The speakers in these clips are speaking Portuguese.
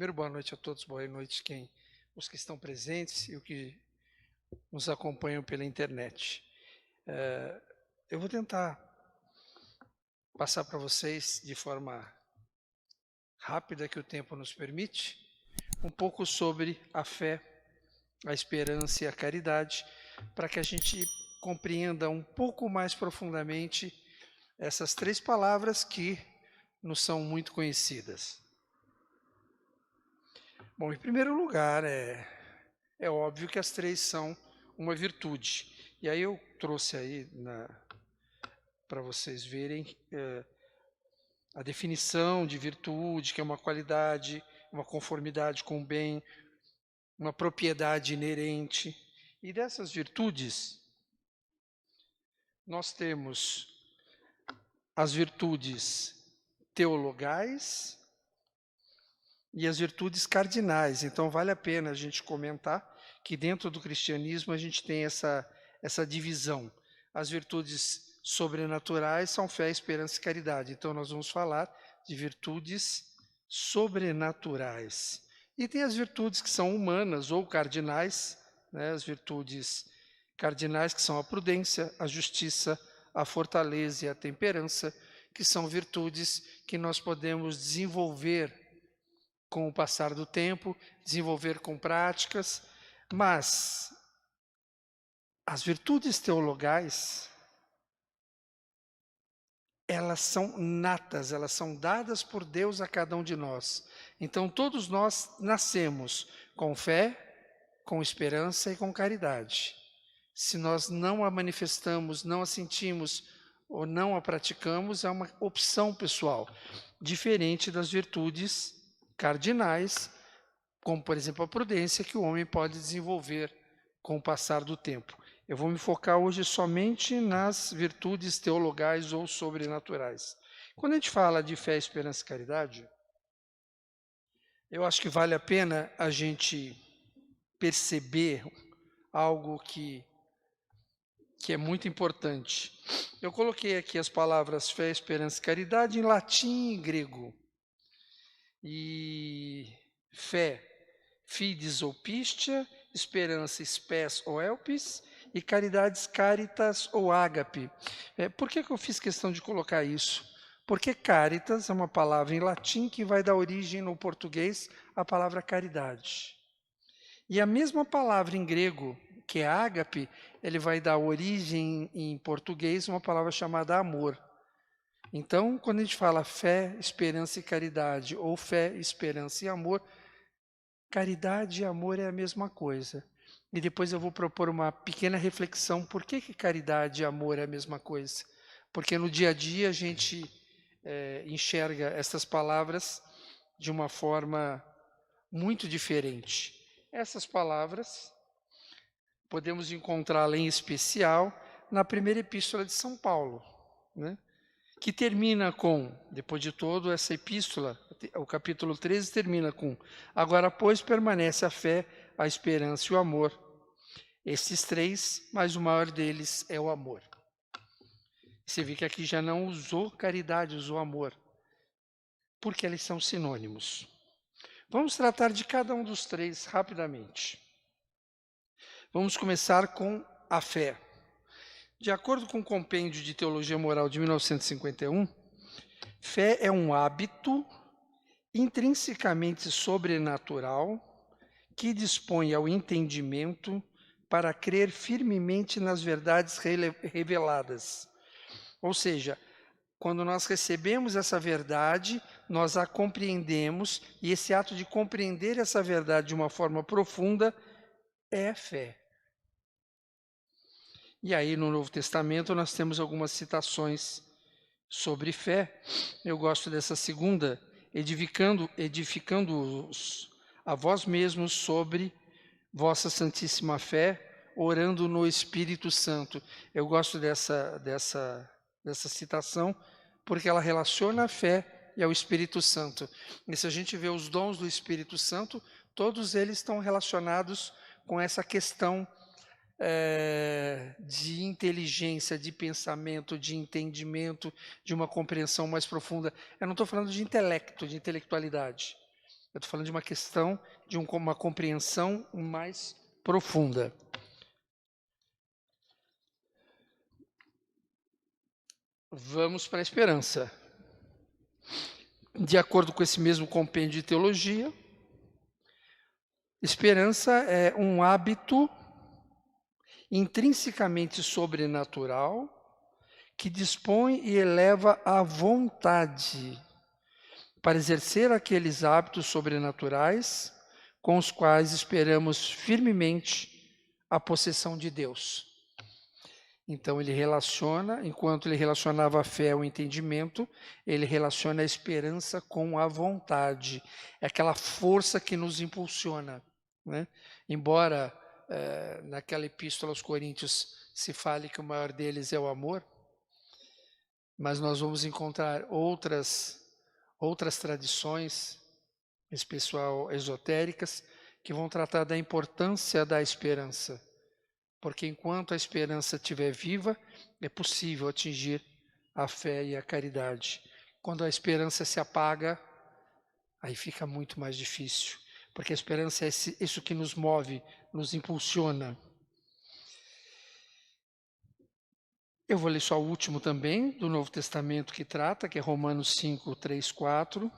Primeiro, boa noite a todos, boa noite os que estão presentes e os que nos acompanham pela internet. Eu vou tentar passar para vocês, de forma rápida, que o tempo nos permite, um pouco sobre a fé, a esperança e a caridade, para que a gente compreenda um pouco mais profundamente essas três palavras que nos são muito conhecidas. Bom, em primeiro lugar, é óbvio que as três são uma virtude. E aí eu trouxe aí para vocês verem a definição de virtude, que é uma qualidade, uma conformidade com o bem, uma propriedade inerente. E dessas virtudes, nós temos as virtudes teologais e as virtudes cardinais. Então vale a pena a gente comentar que dentro do cristianismo a gente tem essa divisão. As virtudes sobrenaturais são fé, esperança e caridade. Então nós vamos falar de virtudes sobrenaturais. E tem as virtudes que são humanas ou cardinais, né? As virtudes cardinais que são a prudência, a justiça, a fortaleza e a temperança, que são virtudes que nós podemos desenvolver com o passar do tempo, desenvolver com práticas, mas as virtudes teologais, elas são natas, elas são dadas por Deus a cada um de nós. Então todos nós nascemos com fé, com esperança e com caridade. Se nós não a manifestamos, não a sentimos ou não a praticamos, é uma opção pessoal, diferente das virtudes cardinais, como, por exemplo, a prudência, que o homem pode desenvolver com o passar do tempo. Eu vou me focar hoje somente nas virtudes teologais ou sobrenaturais. Quando a gente fala de fé, esperança e caridade, eu acho que vale a pena a gente perceber algo que é muito importante. Eu coloquei aqui as palavras fé, esperança e caridade em latim e grego. E fé, fides ou pistia, esperança, spes ou elpis, e caridades, caritas ou ágape. Por que eu fiz questão de colocar isso? Porque caritas é uma palavra em latim que vai dar origem no português à palavra caridade. E a mesma palavra em grego, que é ágape, ele vai dar origem em português a uma palavra chamada amor. Então, quando a gente fala fé, esperança e caridade, ou fé, esperança e amor, caridade e amor é a mesma coisa. E depois eu vou propor uma pequena reflexão, por que caridade e amor é a mesma coisa? Porque no dia a dia a gente enxerga essas palavras de uma forma muito diferente. Essas palavras podemos encontrá-las em especial na primeira epístola de São Paulo, né? Que termina com, depois de todo essa epístola, o capítulo 13 termina com: agora, pois, permanece a fé, a esperança e o amor. Esses três, mas o maior deles é o amor. Você vê que aqui já não usou caridade, usou amor, porque eles são sinônimos. Vamos tratar de cada um dos três rapidamente. Vamos começar com a fé. De acordo com o Compêndio de Teologia Moral de 1951, fé é um hábito intrinsecamente sobrenatural que dispõe ao entendimento para crer firmemente nas verdades reveladas. Ou seja, quando nós recebemos essa verdade, nós a compreendemos, e esse ato de compreender essa verdade de uma forma profunda é fé. E aí, no Novo Testamento, nós temos algumas citações sobre fé. Eu gosto dessa segunda, edificando-os a vós mesmos sobre vossa santíssima fé, orando no Espírito Santo. Eu gosto dessa citação, porque ela relaciona a fé e ao Espírito Santo. E se a gente vê os dons do Espírito Santo, todos eles estão relacionados com essa questão de inteligência, de pensamento, de entendimento, de uma compreensão mais profunda. Eu não estou falando de intelecto, de intelectualidade. Eu estou falando de uma questão de uma compreensão mais profunda. Vamos para a esperança. De acordo com esse mesmo compêndio de teologia, esperança é um hábito intrinsecamente sobrenatural que dispõe e eleva a vontade para exercer aqueles hábitos sobrenaturais com os quais esperamos firmemente a possessão de Deus. Então ele relaciona, enquanto ele relacionava a fé ao entendimento, ele relaciona a esperança com a vontade. É aquela força que nos impulsiona, né? Embora naquela epístola aos Coríntios se fale que o maior deles é o amor, mas nós vamos encontrar outras tradições, em especial esotéricas, que vão tratar da importância da esperança. Porque enquanto a esperança estiver viva, é possível atingir a fé e a caridade. Quando a esperança se apaga, aí fica muito mais difícil. Porque a esperança é isso que nos move, nos impulsiona. Eu vou ler só o último também, do Novo Testamento que trata, que é Romanos 5, 3, 4.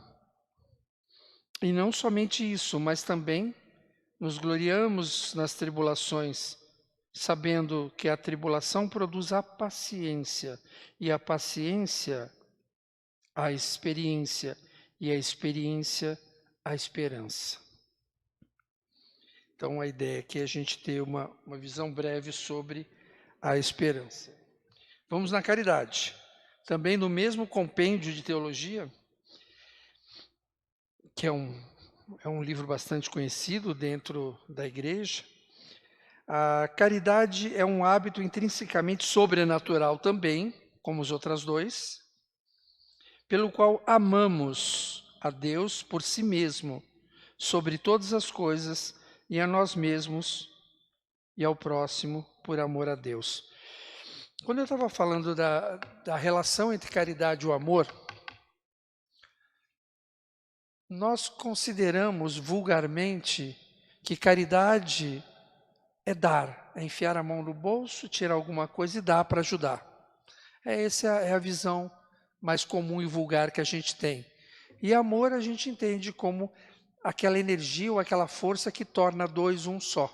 E não somente isso, mas também nos gloriamos nas tribulações, sabendo que a tribulação produz a paciência, e a paciência, a experiência, e a experiência, a esperança. Então, a ideia aqui é a gente ter uma visão breve sobre a esperança. Vamos na caridade. Também no mesmo compêndio de teologia, que é um livro bastante conhecido dentro da igreja, a caridade é um hábito intrinsecamente sobrenatural também, como os outros dois, pelo qual amamos a Deus por si mesmo, sobre todas as coisas, e a nós mesmos e ao próximo por amor a Deus. Quando eu estava falando da relação entre caridade e o amor, nós consideramos vulgarmente que caridade é dar, é enfiar a mão no bolso, tirar alguma coisa e dar para ajudar. Essa é a visão mais comum e vulgar que a gente tem. E amor a gente entende como aquela energia ou aquela força que torna dois um só.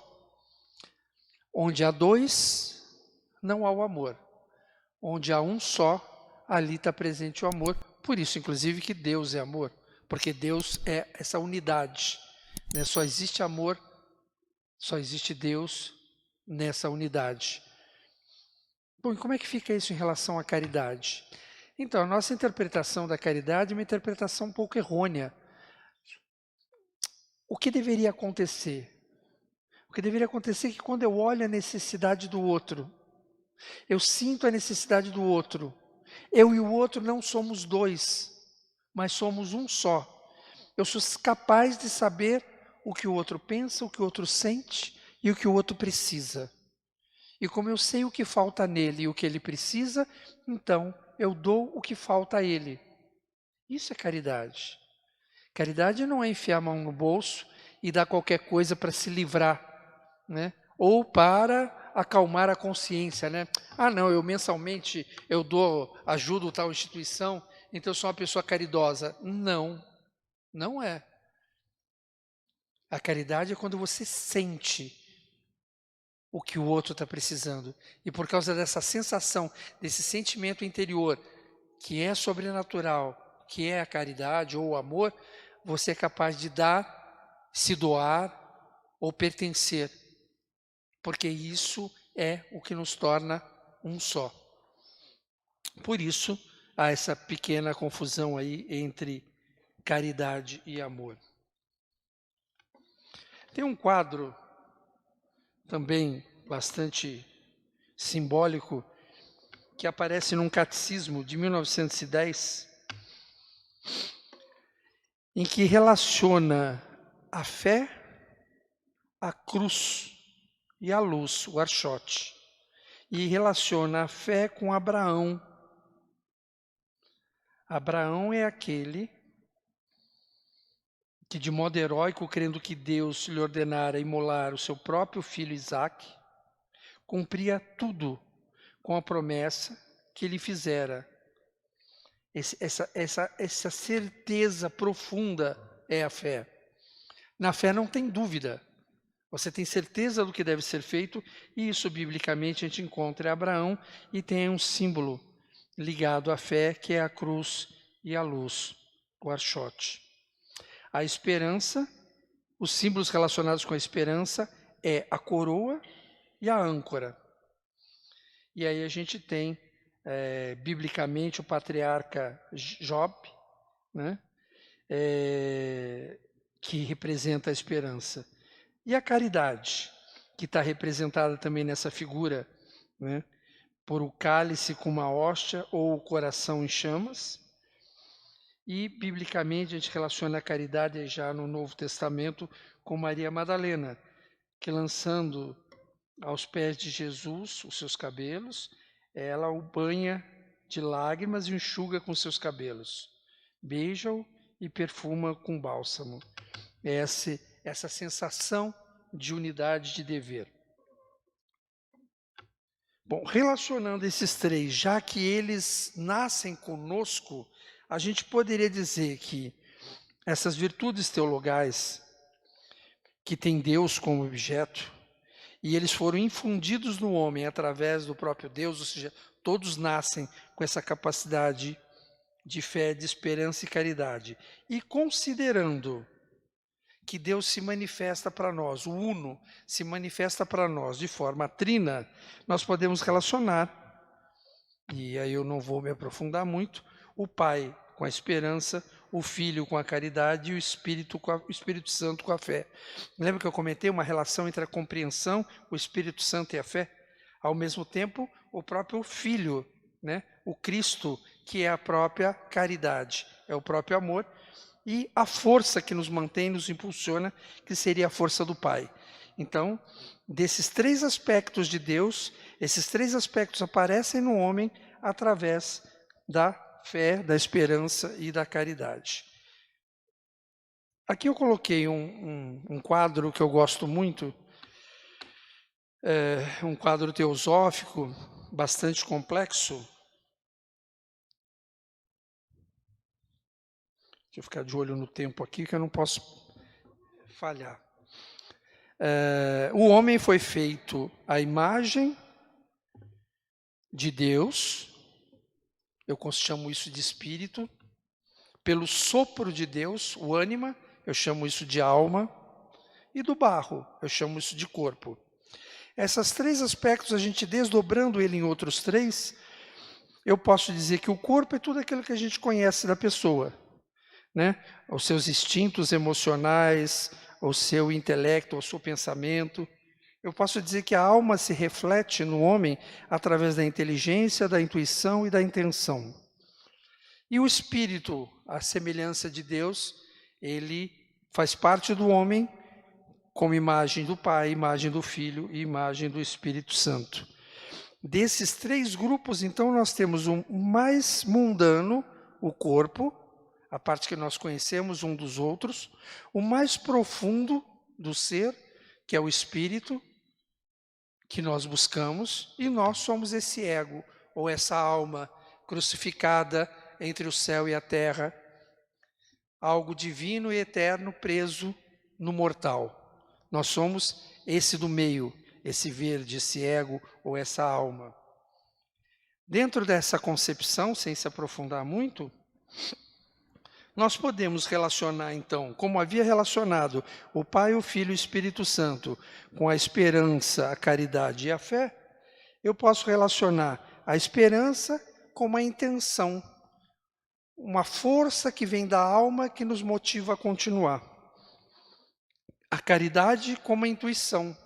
Onde há dois, não há o amor. Onde há um só, ali está presente o amor. Por isso, inclusive, que Deus é amor. Porque Deus é essa unidade, né? Só existe amor, só existe Deus nessa unidade. Bom, e como é que fica isso em relação à caridade? Então, a nossa interpretação da caridade é uma interpretação um pouco errônea. O que deveria acontecer? O que deveria acontecer é que quando eu olho a necessidade do outro, eu sinto a necessidade do outro, eu e o outro não somos dois, mas somos um só. Eu sou capaz de saber o que o outro pensa, o que o outro sente e o que o outro precisa. E como eu sei o que falta nele e o que ele precisa, então eu dou o que falta a ele. Isso é caridade. Caridade não é enfiar a mão no bolso e dar qualquer coisa para se livrar, né? Ou para acalmar a consciência, né? Ah, não, eu mensalmente eu ajudo tal instituição, então eu sou uma pessoa caridosa. Não, não é. A caridade é quando você sente o que o outro está precisando. E por causa dessa sensação, desse sentimento interior, que é sobrenatural, que é a caridade ou o amor, você é capaz de dar, se doar ou pertencer. Porque isso é o que nos torna um só. Por isso, há essa pequena confusão aí entre caridade e amor. Tem um quadro também bastante simbólico que aparece num catecismo de 1910, em que relaciona a fé, a cruz e a luz, o Archote, e relaciona a fé com Abraão. Abraão é aquele que de modo heróico, crendo que Deus lhe ordenara imolar o seu próprio filho Isaque, cumpria tudo com a promessa que lhe fizera. Essa certeza profunda é a fé. Na fé não tem dúvida. Você tem certeza do que deve ser feito, e isso biblicamente a gente encontra em Abraão, e tem um símbolo ligado à fé, que é a cruz e a luz, o archote. A esperança, os símbolos relacionados com a esperança é a coroa e a âncora. E aí a gente tem, biblicamente, o patriarca Job, né? Que representa a esperança. E a caridade, que está representada também nessa figura, né? Por o cálice com uma hóstia ou o coração em chamas. E, biblicamente, a gente relaciona a caridade já no Novo Testamento com Maria Madalena, que lançando aos pés de Jesus os seus cabelos, ela o banha de lágrimas e enxuga com seus cabelos, beija-o e perfuma com bálsamo. Essa sensação de unidade de dever. Bom, relacionando esses três, já que eles nascem conosco, a gente poderia dizer que essas virtudes teologais, que têm Deus como objeto, e eles foram infundidos no homem através do próprio Deus, ou seja, todos nascem com essa capacidade de fé, de esperança e caridade. E considerando que Deus se manifesta para nós, o Uno se manifesta para nós de forma trina, nós podemos relacionar, e aí eu não vou me aprofundar muito, o Pai com a esperança, o Filho com a caridade e o Espírito Santo com a fé. Lembra que eu comentei uma relação entre a compreensão, o Espírito Santo e a fé? Ao mesmo tempo, o próprio Filho, né? O Cristo, que é a própria caridade, é o próprio amor, e a força que nos mantém, nos impulsiona, que seria a força do Pai. Então, desses três aspectos de Deus, esses três aspectos aparecem no homem através da fé, da esperança e da caridade. Aqui eu coloquei um quadro que eu gosto muito, um quadro teosófico, bastante complexo. Deixa eu ficar de olho no tempo aqui, que eu não posso falhar. O homem foi feito à imagem de Deus, eu chamo isso de espírito, pelo sopro de Deus, o ânima, eu chamo isso de alma, e do barro, eu chamo isso de corpo. Esses três aspectos, a gente desdobrando ele em outros três, eu posso dizer que o corpo é tudo aquilo que a gente conhece da pessoa, né? Os seus instintos emocionais, o seu intelecto, o seu pensamento. Eu posso dizer que a alma se reflete no homem através da inteligência, da intuição e da intenção. E o espírito, a semelhança de Deus, ele faz parte do homem como imagem do Pai, imagem do Filho e imagem do Espírito Santo. Desses três grupos, então, nós temos o mais mundano, o corpo, a parte que nós conhecemos um dos outros, o mais profundo do ser, que é o espírito, que nós buscamos, e nós somos esse ego, ou essa alma crucificada entre o céu e a terra, algo divino e eterno preso no mortal. Nós somos esse do meio, esse verde, esse ego ou essa alma. Dentro dessa concepção, sem se aprofundar muito, nós podemos relacionar, então, como havia relacionado o Pai, o Filho e o Espírito Santo com a esperança, a caridade e a fé, eu posso relacionar a esperança com uma intenção, uma força que vem da alma que nos motiva a continuar. A caridade como a intuição.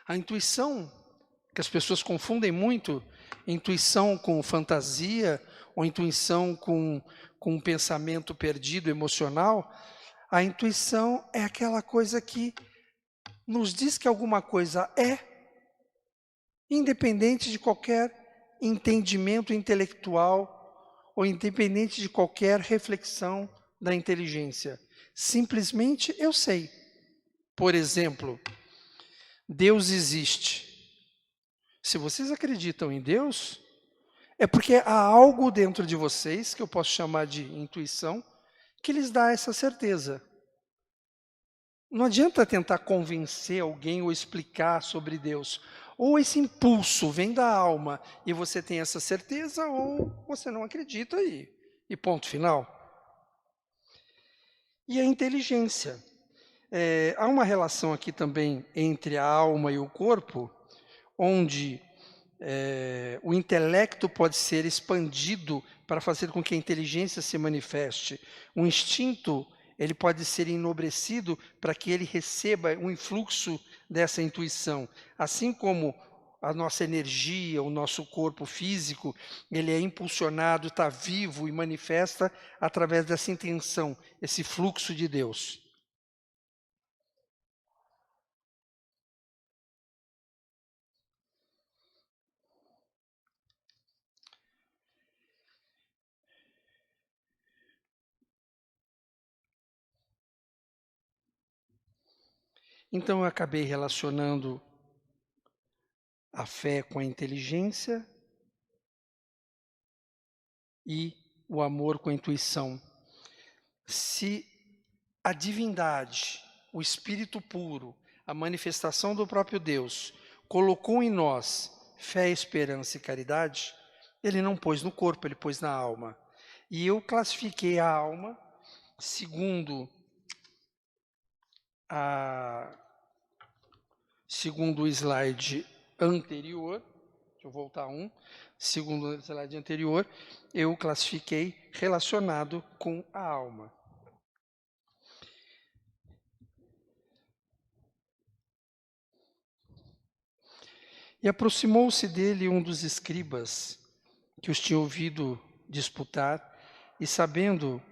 A intuição, que as pessoas confundem muito, intuição com fantasia, ou intuição com um pensamento perdido, emocional. A intuição é aquela coisa que nos diz que alguma coisa é, independente de qualquer entendimento intelectual, ou independente de qualquer reflexão da inteligência. Simplesmente eu sei. Por exemplo, Deus existe. Se vocês acreditam em Deus, é porque há algo dentro de vocês, que eu posso chamar de intuição, que lhes dá essa certeza. Não adianta tentar convencer alguém ou explicar sobre Deus. Ou esse impulso vem da alma e você tem essa certeza, ou você não acredita e ponto final. E a inteligência. Há uma relação aqui também entre a alma e o corpo, onde o intelecto pode ser expandido para fazer com que a inteligência se manifeste. O instinto, ele pode ser enobrecido para que ele receba um influxo dessa intuição. Assim como a nossa energia, o nosso corpo físico, ele é impulsionado, está vivo e manifesta através dessa intenção, esse fluxo de Deus. Então eu acabei relacionando a fé com a inteligência e o amor com a intuição. Se a divindade, o Espírito puro, a manifestação do próprio Deus, colocou em nós fé, esperança e caridade, ele não pôs no corpo, ele pôs na alma. E eu classifiquei a alma segundo o slide anterior. Deixa eu voltar segundo o slide anterior, eu classifiquei relacionado com a alma. E aproximou-se dele um dos escribas, que os tinha ouvido disputar, e sabendo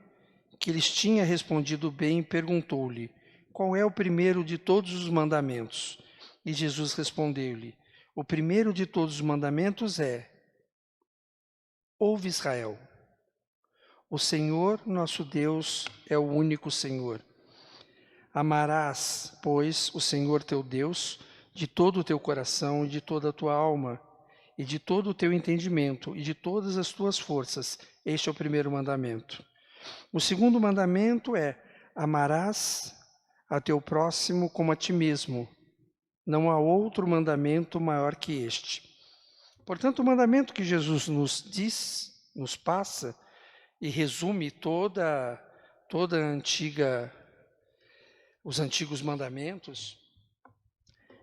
que lhes tinha respondido bem, perguntou-lhe: qual é o primeiro de todos os mandamentos? E Jesus respondeu-lhe: o primeiro de todos os mandamentos é: ouve, Israel, o Senhor nosso Deus é o único Senhor. Amarás, pois, o Senhor teu Deus de todo o teu coração e de toda a tua alma, e de todo o teu entendimento, e de todas as tuas forças. Este é o primeiro mandamento. O segundo mandamento é: amarás a teu próximo como a ti mesmo. Não há outro mandamento maior que este. Portanto, o mandamento que Jesus nos diz, nos passa, e resume os antigos mandamentos,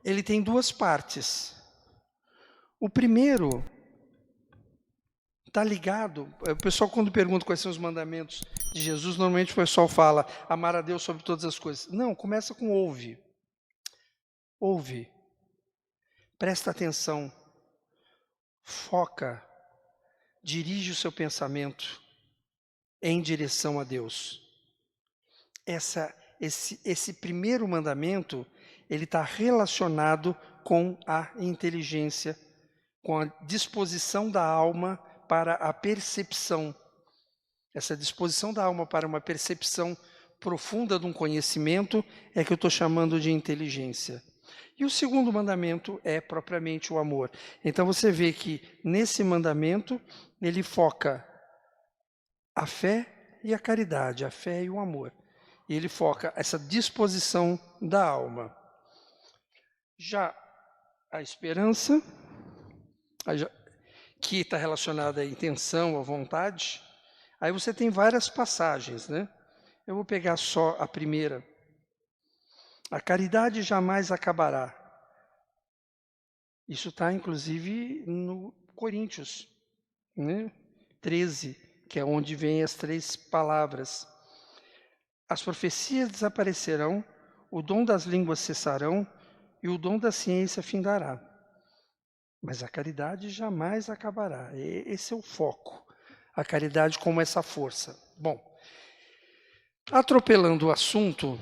ele tem duas partes. O primeiro está ligado, o pessoal quando pergunta quais são os mandamentos de Jesus, normalmente o pessoal fala, amar a Deus sobre todas as coisas. Não, começa com ouve. Ouve. Presta atenção. Foca. Dirige o seu pensamento em direção a Deus. Esse primeiro mandamento, ele está relacionado com a inteligência, com a disposição da alma para a percepção. Essa disposição da alma para uma percepção profunda de um conhecimento é que eu estou chamando de inteligência. E o segundo mandamento é propriamente o amor. Então você vê que nesse mandamento ele foca a fé e a caridade, a fé e o amor. E ele foca essa disposição da alma. Já a esperança, que está relacionada à intenção, à vontade, aí você tem várias passagens, né? Eu vou pegar só a primeira. A caridade jamais acabará. Isso está, inclusive, no Coríntios, né? 13, que é onde vem as 3 palavras. As profecias desaparecerão, o dom das línguas cessarão e o dom da ciência findará. Mas a caridade jamais acabará. Esse é o foco. A caridade como essa força. Bom, atropelando o assunto,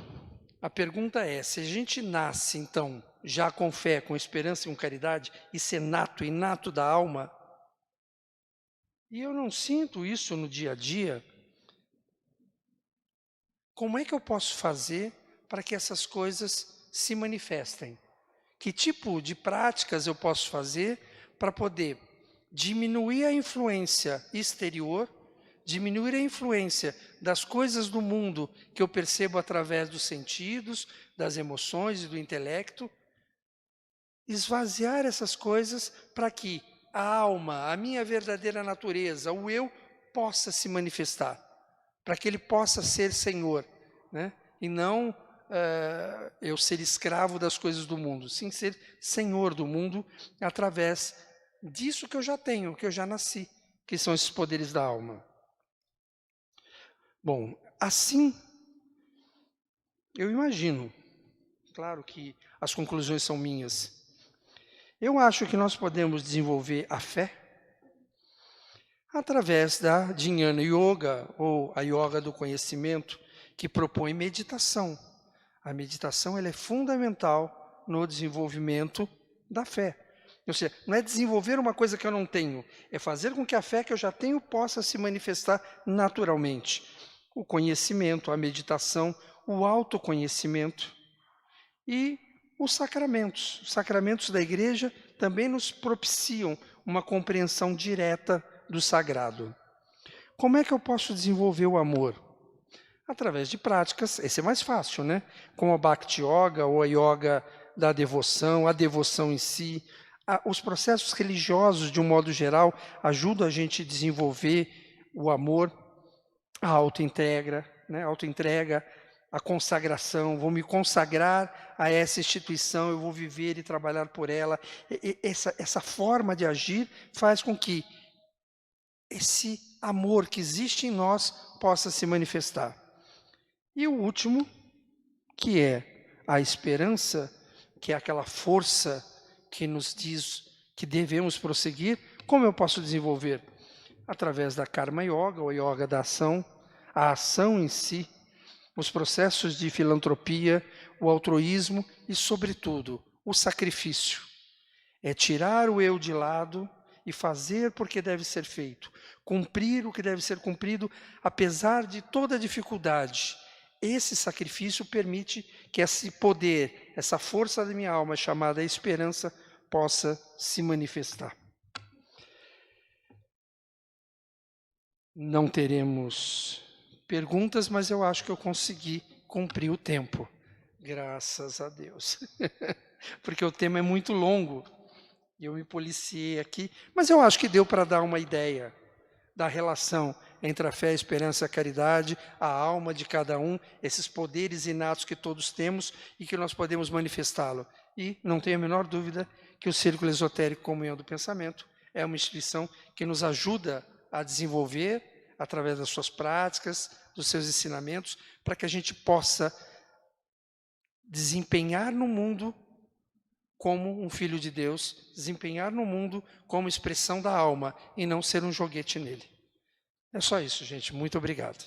a pergunta é, se a gente nasce, então, já com fé, com esperança e com caridade, isso é inato da alma, e eu não sinto isso no dia a dia, como é que eu posso fazer para que essas coisas se manifestem? Que tipo de práticas eu posso fazer para poder diminuir a influência exterior, diminuir a influência das coisas do mundo que eu percebo através dos sentidos, das emoções e do intelecto, esvaziar essas coisas para que a alma, a minha verdadeira natureza, o eu, possa se manifestar, para que ele possa ser Senhor, né? E não eu ser escravo das coisas do mundo, sim ser Senhor do mundo através disso que eu já tenho, que eu já nasci, que são esses poderes da alma. Bom, assim, eu imagino, claro que as conclusões são minhas, eu acho que nós podemos desenvolver a fé através da Jnana Yoga, ou a Yoga do conhecimento, que propõe meditação. A meditação ela é fundamental no desenvolvimento da fé. Ou seja, não é desenvolver uma coisa que eu não tenho, é fazer com que a fé que eu já tenho possa se manifestar naturalmente. O conhecimento, a meditação, o autoconhecimento e os sacramentos da igreja também nos propiciam uma compreensão direta do sagrado. Como é que eu posso desenvolver o amor? Através de práticas, esse é mais fácil, né? Como a Bhakti Yoga ou a Yoga da devoção, a devoção em si. Os processos religiosos, de um modo geral, ajudam a gente a desenvolver o amor, a autoentrega, né? A consagração, vou me consagrar a essa instituição, eu vou viver e trabalhar por ela. Essa forma de agir faz com que esse amor que existe em nós possa se manifestar. E o último, que é a esperança, que é aquela força que nos diz que devemos prosseguir, como eu posso desenvolver? Através da Karma Yoga, ou Yoga da ação, a ação em si, os processos de filantropia, o altruísmo e, sobretudo, o sacrifício. É tirar o eu de lado e fazer porque deve ser feito, cumprir o que deve ser cumprido, apesar de toda a dificuldade. Esse sacrifício permite que esse poder, essa força da minha alma, chamada esperança, possa se manifestar. Não teremos perguntas, mas eu acho que eu consegui cumprir o tempo. Graças a Deus. Porque o tema é muito longo. E eu me policiei aqui. Mas eu acho que deu para dar uma ideia da relação entre a fé, a esperança e a caridade, a alma de cada um, esses poderes inatos que todos temos e que nós podemos manifestá-lo. E não tenho a menor dúvida que o Círculo Esotérico Comunhão do Pensamento é uma instituição que nos ajuda a desenvolver, através das suas práticas, dos seus ensinamentos, para que a gente possa desempenhar no mundo como um filho de Deus, desempenhar no mundo como expressão da alma e não ser um joguete nele. É só isso, gente. Muito obrigado.